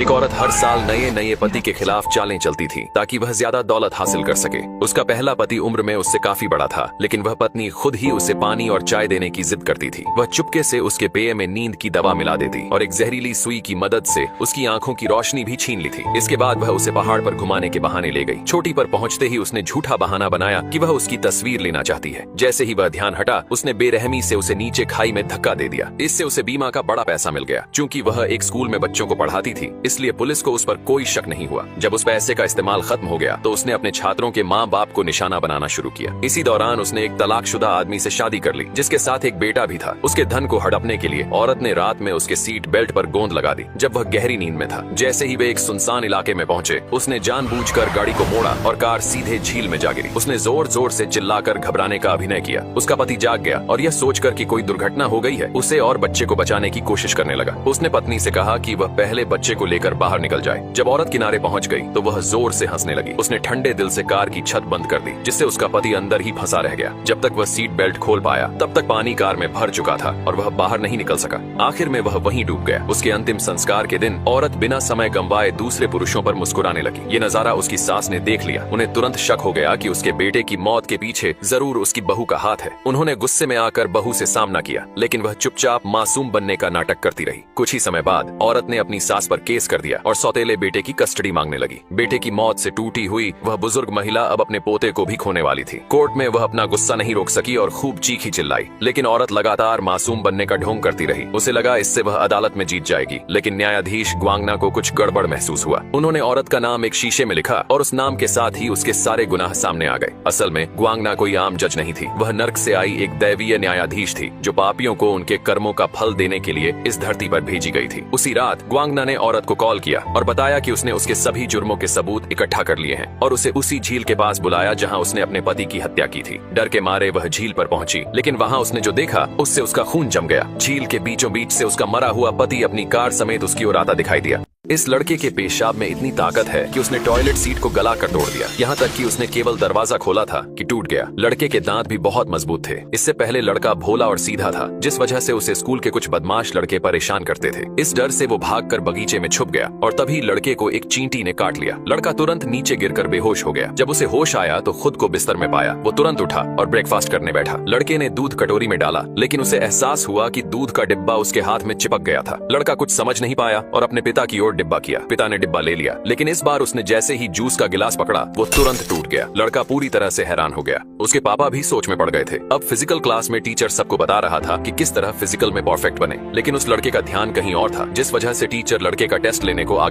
एक औरत हर साल नए नए पति के खिलाफ चालें चलती थी ताकि वह ज्यादा दौलत हासिल कर सके। उसका पहला पति उम्र में उससे काफी बड़ा था, लेकिन वह पत्नी खुद ही उसे पानी और चाय देने की जिद करती थी। वह चुपके से उसके पेय में नींद की दवा मिला देती और एक जहरीली सुई की मदद से उसकी आंखों की रोशनी भी छीन ली थी। इसके बाद वह उसे पहाड़ पर घुमाने के बहाने ले गई। चोटी पर पहुंचते ही उसने झूठा बहाना बनाया कि वह उसकी तस्वीर लेना चाहती है। जैसे ही वह ध्यान हटा, उसने बेरहमी से उसे नीचे खाई में धक्का दे दिया। इससे उसे बीमा का बड़ा पैसा मिल गया। चूंकि वह एक स्कूल में बच्चों को पढ़ाती थी, इसलिए पुलिस को उस पर कोई शक नहीं हुआ। जब उस पैसे का इस्तेमाल खत्म हो गया तो उसने अपने छात्रों के माँ बाप को निशाना बनाना शुरू किया। इसी दौरान उसने एक तलाकशुदा आदमी से शादी कर ली, जिसके साथ एक बेटा भी था। उसके धन को हड़पने के लिए औरत ने रात में उसके सीट बेल्ट पर गोंद लगा दी जब वह गहरी नींद में था। जैसे ही वे एक सुनसान इलाके में पहुंचे, उसने जानबूझकर गाड़ी को मोड़ा और कार सीधे झील में जा गिरी। उसने जोर जोर से चिल्लाकर घबराने का अभिनय किया। उसका पति जाग गया और यह सोचकर कि कोई दुर्घटना हो गई है, उसे और बच्चे को बचाने की कोशिश करने लगा। उसने पत्नी से कहा कि वह पहले बच्चे को लेकर बाहर निकल जाए। जब औरत किनारे पहुंच गई तो वह जोर से हंसने लगी। उसने ठंडे दिल से कार की छत बंद कर दी, जिससे उसका पति अंदर ही फंसा रह गया। जब तक वह सीट बेल्ट खोल पाया, तब तक पानी कार में भर चुका था और वह बाहर नहीं निकल सका। आखिर में वह वहीं डूब गया। उसके अंतिम संस्कार के दिन औरत बिना समय गंवाए दूसरे पुरुषों पर मुस्कुराने लगी। ये नजारा उसकी सास ने देख लिया। उन्हें तुरंत शक हो गया कि उसके बेटे की मौत के पीछे जरूर उसकी बहू का हाथ है। उन्होंने गुस्से में आकर बहू से सामना किया, लेकिन वह चुपचाप मासूम बनने का नाटक करती रही। कुछ ही समय बाद औरत ने अपनी सास पर केस कर दिया और सौतेले बेटे की कस्टडी मांगने लगी। बेटे की मौत से टूटी हुई वह बुजुर्ग महिला अब अपने पोते को भी खोने वाली थी। कोर्ट में वह अपना गुस्सा नहीं रोक सकी और खूब चीखी चिल्लाई, लेकिन औरत लगातार मासूम बनने का ढोंग करती रही। उसे लगा इससे वह अदालत में जीत जाएगी, लेकिन न्यायाधीश ग्वांगना को कुछ गड़बड़ महसूस हुआ। उन्होंने औरत का नाम एक शीशे में लिखा और उस नाम के साथ ही उसके सारे गुनाह सामने आ गए। असल में ग्वांगना कोई आम जज नहीं थी। वह नर्क से आई एक दैवीय न्यायाधीश थी, जो पापियों को उनके कर्मों का फल देने के लिए इस धरती पर भेजी गई थी। उसी रात ग्वांगना ने औरत को कॉल किया और बताया कि उसने उसके सभी जुर्मों के सबूत इकट्ठा कर लिए हैं और उसे उसी झील के पास बुलाया जहां उसने अपने पति की हत्या की थी। डर के मारे वह झील पर पहुंची, लेकिन वहां उसने जो देखा उससे उसका खून जम गया। झील के बीचों बीच से उसका मरा हुआ पति अपनी कार समेत उसकी ओर आता दिखाई दिया। इस लड़के के पेशाब में इतनी ताकत है कि उसने टॉयलेट सीट को गला कर तोड़ दिया। यहाँ तक कि उसने केवल दरवाजा खोला था कि टूट गया। लड़के के दांत भी बहुत मजबूत थे। इससे पहले लड़का भोला और सीधा था, जिस वजह से उसे स्कूल के कुछ बदमाश लड़के परेशान करते थे। इस डर से वो भागकर बगीचे में छुप गया और तभी लड़के को एक चींटी ने काट लिया। लड़का तुरंत नीचे गिरकर बेहोश हो गया। जब उसे होश आया तो खुद को बिस्तर में पाया। वो तुरंत उठा और ब्रेकफास्ट करने बैठा। लड़के ने दूध कटोरी में डाला, लेकिन उसे एहसास हुआ कि दूध का डिब्बा उसके हाथ में चिपक गया था। लड़का कुछ समझ नहीं पाया और अपने पिता की ओर डिब्बा किया। पिता ने डिब्बा ले लिया, लेकिन इस बार उसने जैसे ही जूस का गिलास पकड़ा, वो तुरंत टूट गया। लड़का पूरी तरह से हैरान हो गया। उसके पापा भी सोच में पड़ गए थे। अब फिजिकल क्लास में टीचर सबको बता रहा था कि किस तरह फिजिकल में परफेक्ट बने, लेकिन उस लड़के का ध्यान कहीं और था, जिस वजह से टीचर लड़के का टेस्ट लेने को आगे